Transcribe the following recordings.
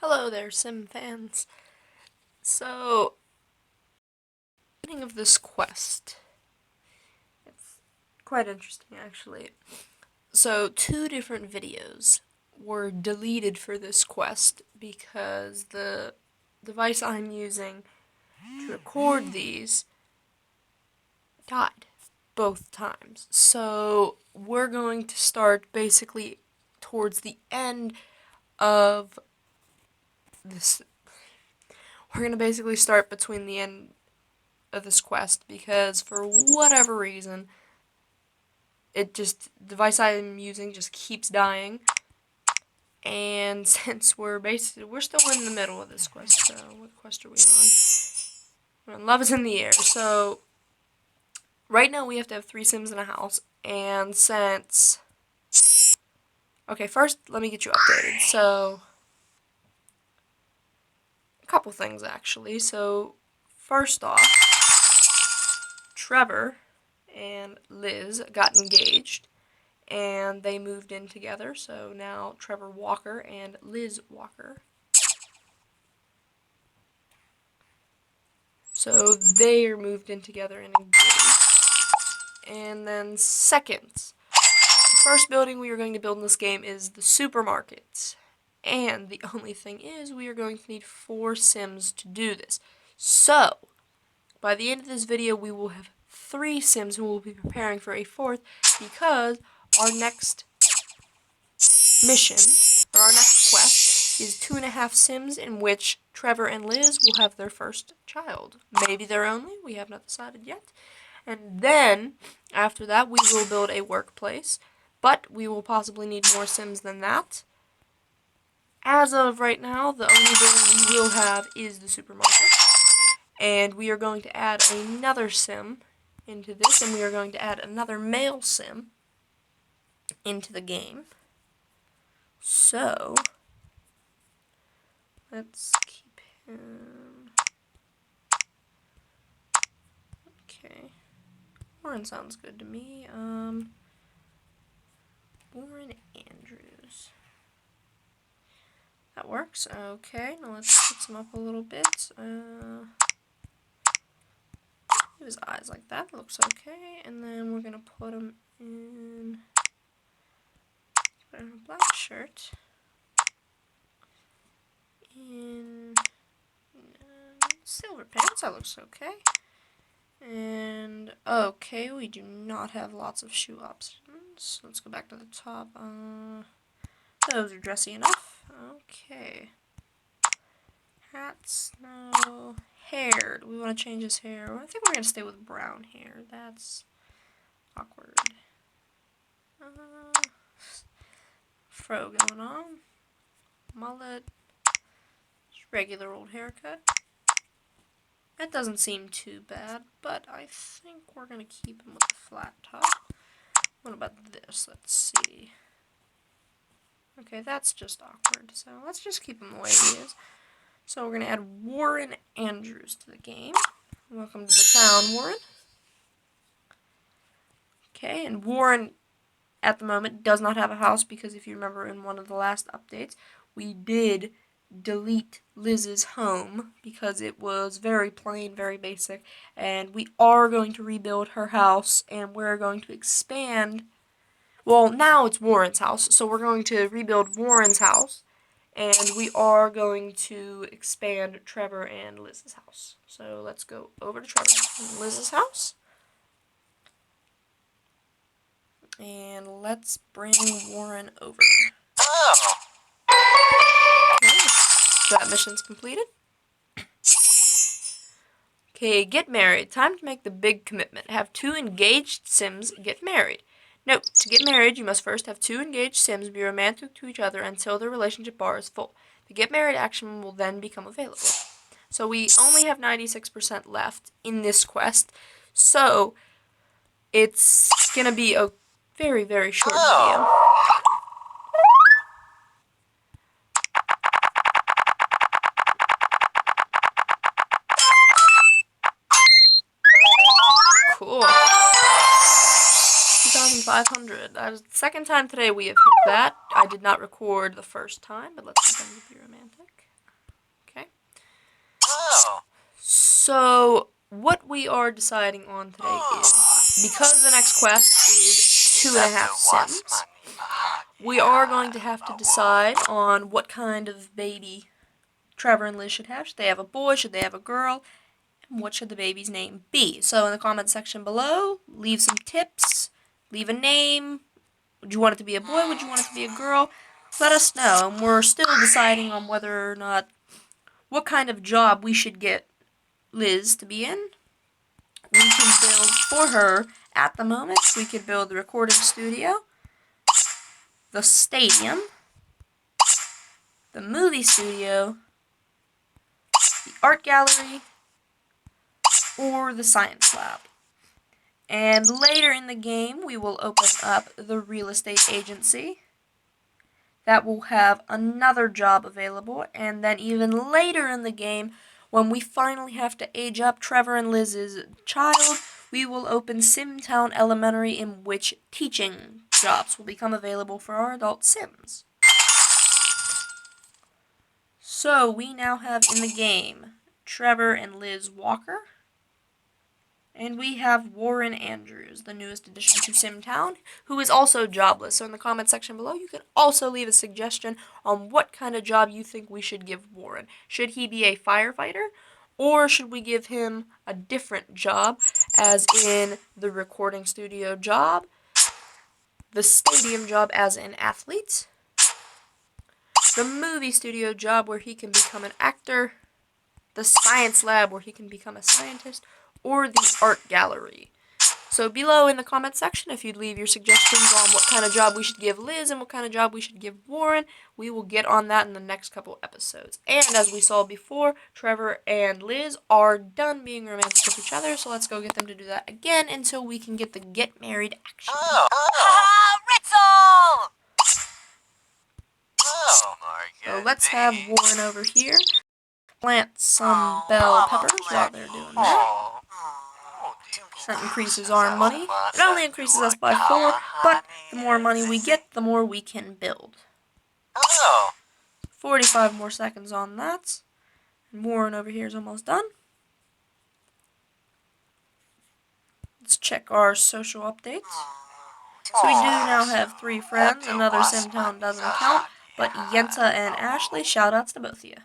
Hello there, Sim fans. So, beginning of this quest, it's quite interesting actually. So, two different videos were deleted for this quest because the device I'm using to record these died both times. So, we're going to start basically towards the end of this. We're going to basically start between the end of this quest because for whatever reason the device I'm using just keeps dying, and since we're still in the middle of this quest. So what quest are we on? We're on Love is in the Air. So right now we have to have 3 Sims in a house, and since first let me get you updated. So a couple things actually. So first off, Trevor and Liz got engaged and they moved in together. So now Trevor Walker and Liz Walker. So they are moved in together and engaged. And then second, the first building we are going to build in this game is the supermarket. And the only thing is we are going to need 4 Sims to do this. So, by the end of this video we will have 3 Sims and we'll be preparing for a 4th because our next mission, or our next quest, is 2.5 Sims in which Trevor and Liz will have their first child. Maybe their only, we have not decided yet. And then, after that, we will build a workplace, but we will possibly need more Sims than that. As of right now, the only building we will have is the supermarket. And we are going to add another Sim into this, and we are going to add another male Sim into the game. So, let's keep him. Okay. Warren sounds good to me. Warren Andrews. That works. Okay, now let's fix him up a little bit. His eyes like that. Looks okay. And then we're gonna put him in a black shirt. In silver pants. That looks okay. And okay, we do not have lots of shoe options. Let's go back to the top. Those are dressy enough. Okay. Hats, no. Hair. Do we want to change his hair? I think we're going to stay with brown hair. That's awkward. Fro going on. Mullet. Just regular old haircut. That doesn't seem too bad, but I think we're going to keep him with a flat top. What about this? Let's see. Okay, that's just awkward, so let's just keep him the way he is. So we're going to add Warren Andrews to the game. Welcome to the town, Warren. Okay, and Warren, at the moment, does not have a house because if you remember in one of the last updates, we did delete Liz's home because it was very plain, very basic, and we are going to rebuild her house, and we're going to expand. Well, now it's Warren's house, so we're going to rebuild Warren's house, and we are going to expand Trevor and Liz's house. So let's go over to Trevor and Liz's house. And let's bring Warren over. Okay, that mission's completed. Okay, get married. Time to make the big commitment. Have 2 engaged Sims get married. Note, to get married, you must first have 2 engaged Sims be romantic to each other until their relationship bar is full. The get married action will then become available. So we only have 96% left in this quest, so it's gonna be a very, very short video. Cool. 2,500. That is the second time today we have hit that. I did not record the first time, but let's pretend to be romantic. So, what we are deciding on today is, because the next quest is 2.5 Sims, we are going to have to decide on what kind of baby Trevor and Liz should have. Should they have a boy? Should they have a girl? And what should the baby's name be? So in the comment section below, leave some tips, leave a name. Would you want it to be a boy? Would you want it to be a girl? Let us know. And we're still deciding on whether or not, what kind of job we should get Liz to be in. We can build for her, at the moment, we could build the recording studio, the stadium, the movie studio, the art gallery, or the science lab. And later in the game, we will open up the real estate agency. That will have another job available. And then even later in the game, when we finally have to age up Trevor and Liz's child, we will open Simtown Elementary, in which teaching jobs will become available for our adult Sims. So we now have in the game Trevor and Liz Walker. And we have Warren Andrews, the newest addition to Simtown, who is also jobless. So in the comment section below, you can also leave a suggestion on what kind of job you think we should give Warren. Should he be a firefighter? Or should we give him a different job, as in the recording studio job, the stadium job as an athlete, the movie studio job where he can become an actor, the science lab where he can become a scientist, or the art gallery. So below in the comment section, if you'd leave your suggestions on what kind of job we should give Liz and what kind of job we should give Warren, we will get on that in the next couple episodes. And as we saw before, Trevor and Liz are done being romantic with each other, so let's go get them to do that again until we can get the get married action. Ritzel! So let's have Warren over here plant some bell peppers while they're doing that. That increases our money. It only increases us by 4, but the more money we get, the more we can build. 45 more seconds on that. And Warren over here is almost done. Let's check our social updates. So we do now have 3 friends. Another Simtown doesn't count, but Yenta and Ashley, shoutouts to both of you.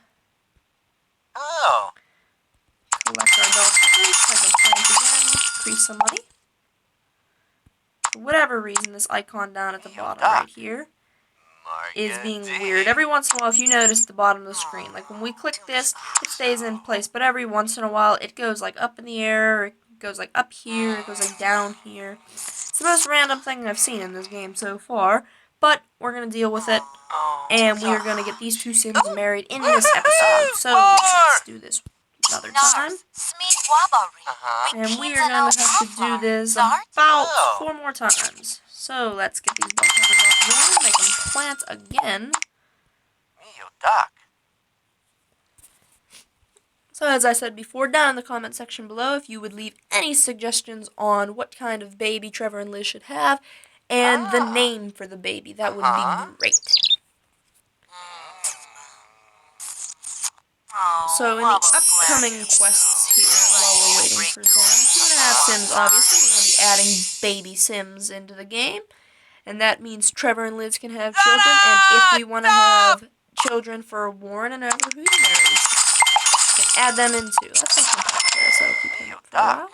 Collect our bell peppers, so I can plant again, increase some money. For whatever reason, this icon down at the bottom right here is being weird. Every once in a while, if you notice the bottom of the screen, like when we click this, it stays in place, but every once in a while, it goes like up in the air, it goes like up here, it goes like down here. It's the most random thing I've seen in this game so far, but we're going to deal with it, and we are going to get these 2 Sims married in this episode. So, let's do this another time. And we are going to have to do this about 4 more times. So let's get these bell peppers off the ground, make them plant again. So as I said before, down in the comment section below, if you would leave any suggestions on what kind of baby Trevor and Liz should have, and the name for the baby, that would be great. So in the upcoming quests here, while we're waiting for them, 2.5 Sims, obviously, we're going to be adding baby Sims into the game. And that means Trevor and Liz can have children, and if we want to have children for Warren and Ever, who's married, we can add them in too. Let's make some podcast, so I'll keep him up for a while.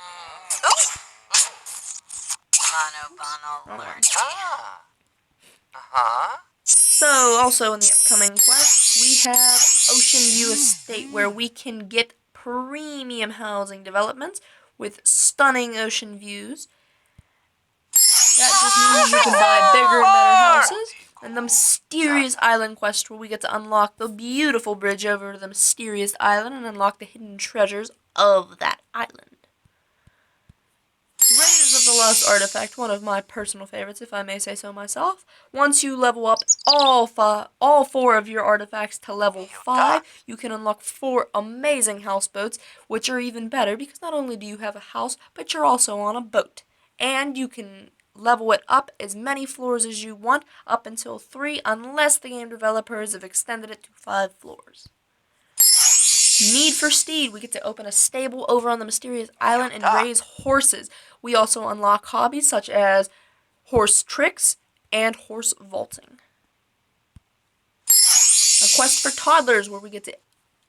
So, also in the upcoming quest, we have Ocean View Estate, where we can get premium housing developments with stunning ocean views. That just means you can buy bigger and better houses. And the Mysterious Island quest, where we get to unlock the beautiful bridge over to the mysterious island and unlock the hidden treasures of that island. Raiders of the Lost Artifact, one of my personal favorites, if I may say so myself. Once you level up all 4 of your artifacts to level 5, you can unlock 4 amazing houseboats, which are even better because not only do you have a house, but you're also on a boat. And you can level it up as many floors as you want, up until 3, unless the game developers have extended it to 5 floors. Need for Steed. We get to open a stable over on the mysterious island and raise horses. We also unlock hobbies such as horse tricks and horse vaulting. A quest for toddlers where we get to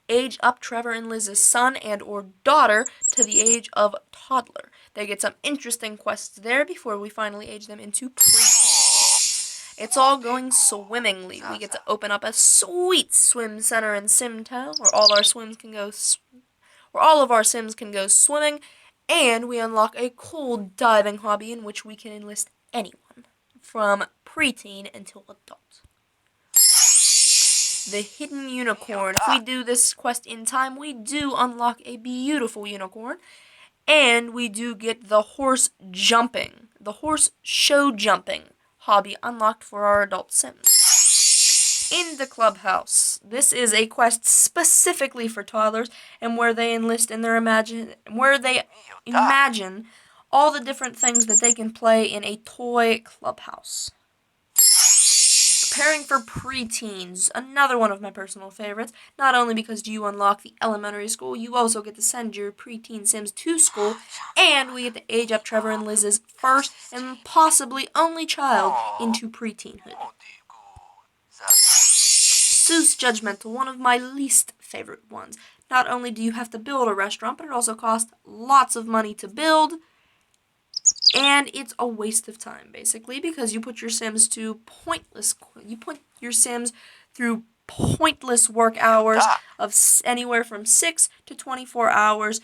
age up Trevor and Liz's son and or daughter to the age of toddler. They get some interesting quests there before we finally age them into preteen. It's all going swimmingly. We get to open up a sweet swim center in Simtown where all of our Sims can go swimming, and we unlock a cool diving hobby in which we can enlist anyone from preteen until adult. The hidden unicorn. If we do this quest in time, we do unlock a beautiful unicorn, and we do get the horse show jumping hobby unlocked for our adult Sims. In the clubhouse. This is a quest specifically for toddlers and where they enlist in their imagine all the different things that they can play in a toy clubhouse. Preparing for preteens, another one of my personal favorites. Not only because you unlock the elementary school, you also get to send your preteen Sims to school, and we get to age up Trevor and Liz's first and possibly only child into preteenhood. Seuss Judgmental, one of my least favorite ones. Not only do you have to build a restaurant, but it also costs lots of money to build, and it's a waste of time, basically, because you put your Sims through pointless work hours of anywhere from 6 to 24 hours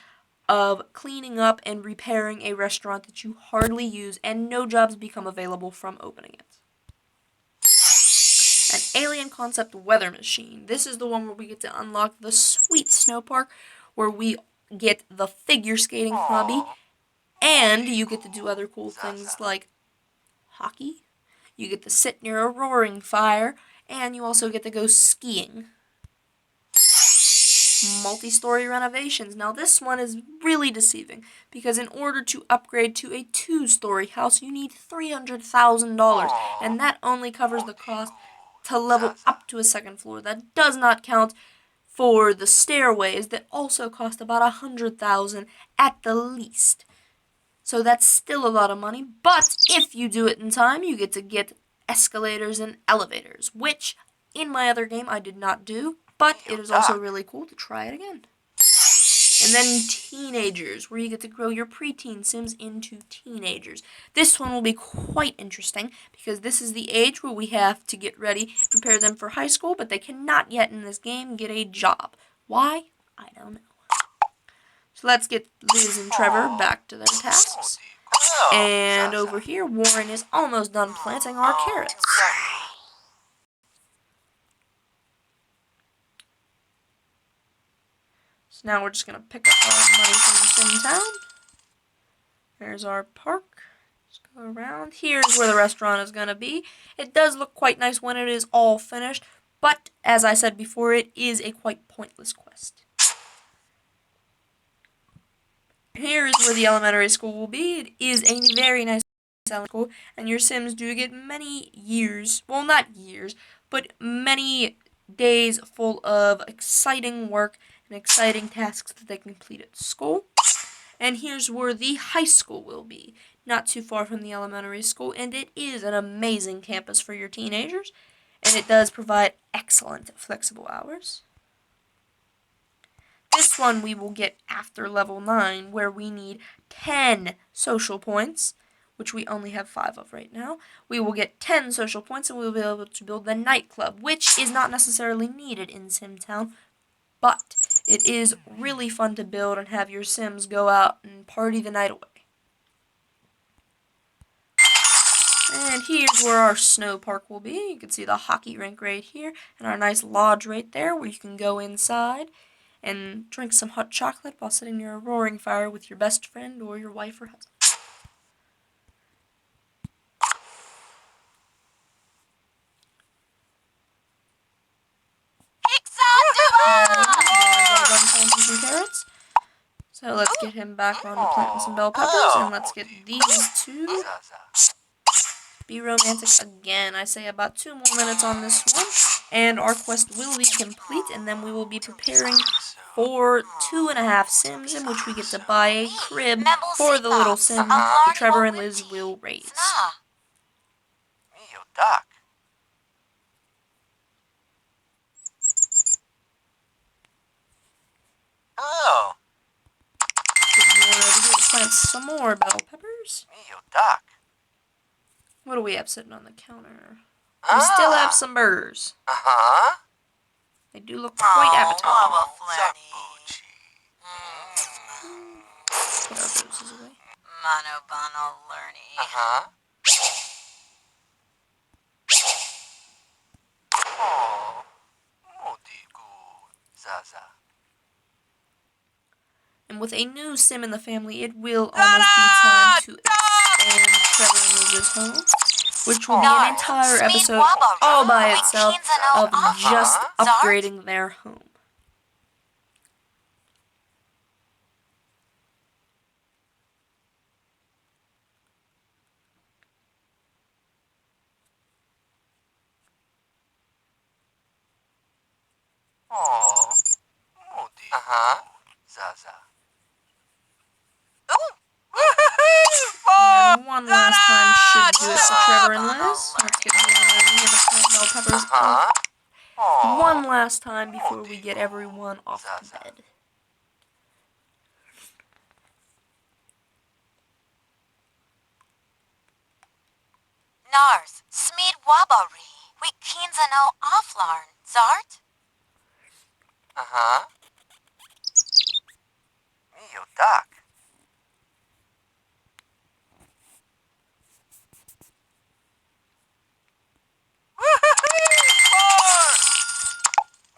of cleaning up and repairing a restaurant that you hardly use, and no jobs become available from opening it. An alien concept weather machine. This is the one where we get to unlock the sweet snow park, where we get the figure skating hobby, and you get to do other cool things like hockey. You get to sit near a roaring fire, and you also get to go skiing. Multi-story renovations. Now this one is really deceiving, because in order to upgrade to a 2-story house, you need $300,000, and that only covers the cost to level up to a second floor. That does not count for the stairways that also cost about $100,000 at the least. So that's still a lot of money, but if you do it in time, you get to get escalators and elevators, which in my other game I did not do, but it is also really cool to try it again. And then teenagers, where you get to grow your preteen Sims into teenagers. This one will be quite interesting, because this is the age where we have to get ready, prepare them for high school, but they cannot yet in this game get a job. Why? I don't know. So let's get Liz and Trevor back to their tasks. And over here, Warren is almost done planting our carrots. So now we're just going to pick up our money from Simtown. There's our park. Just go around. Here's where the restaurant is going to be. It does look quite nice when it is all finished, but as I said before, it is a quite pointless quest. Here is where the elementary school will be. It is a very nice elementary school, and your Sims do get many years, well, not years, but many days full of exciting work and exciting tasks that they complete at school. And here's where the high school will be, not too far from the elementary school, and it is an amazing campus for your teenagers, and it does provide excellent flexible hours. This one we will get after level 9, where we need 10 social points, which we only have 5 of right now. We will get 10 social points, and we will be able to build the nightclub, which is not necessarily needed in Simtown, but it is really fun to build and have your Sims go out and party the night away. And here's where our snow park will be. You can see the hockey rink right here, and our nice lodge right there, where you can go inside and drink some hot chocolate while sitting near a roaring fire with your best friend or your wife or husband. Some carrots. So let's get him back on to planting some bell peppers, and let's get these two be romantic again. I say about 2 more minutes on this one, and our quest will be complete, and then we will be preparing for 2.5 Sims, in which we get to buy a crib for the little Sim that Trevor and Liz will raise. Oh. Get you over here to plant some more bell peppers. What do we have sitting on the counter? We still have some burgers. They do look quite appetizing. Put our roses away. And with a new Sim in the family, it will almost be time to expand Trevor and Liz's home, which will be an entire episode all by itself of just upgrading their home. And one last time should do it for Trevor and Liz. Let's get going over here to plant bell peppers one last time before we get everyone off to bed. Nars, Smeed Wabari, we Keenza no offlarn, Zart? Mio duck.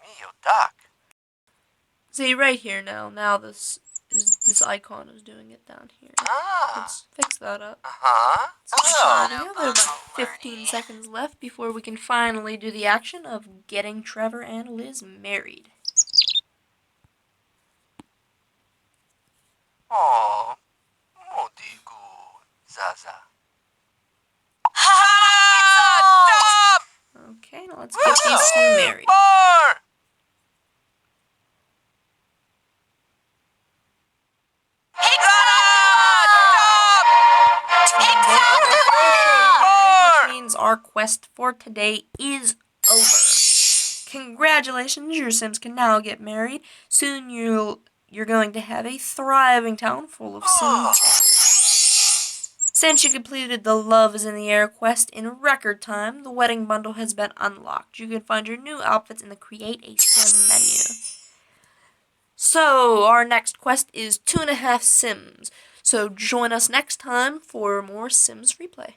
Mio duck. See, right here now. Now this icon is doing it down here. Let's fix that up. So we have about 15 seconds left before we can finally do the action of getting Trevor and Liz married. Okay, now let's get these two married. Which means our quest for today is over. Congratulations, your Sims can now get married. Soon you're going to have a thriving town full of Sim families. Since you completed the Love is in the Air quest in record time, the wedding bundle has been unlocked. You can find your new outfits in the Create a Sim menu. So, our next quest is 2.5 Sims. So join us next time for more Sims Freeplay.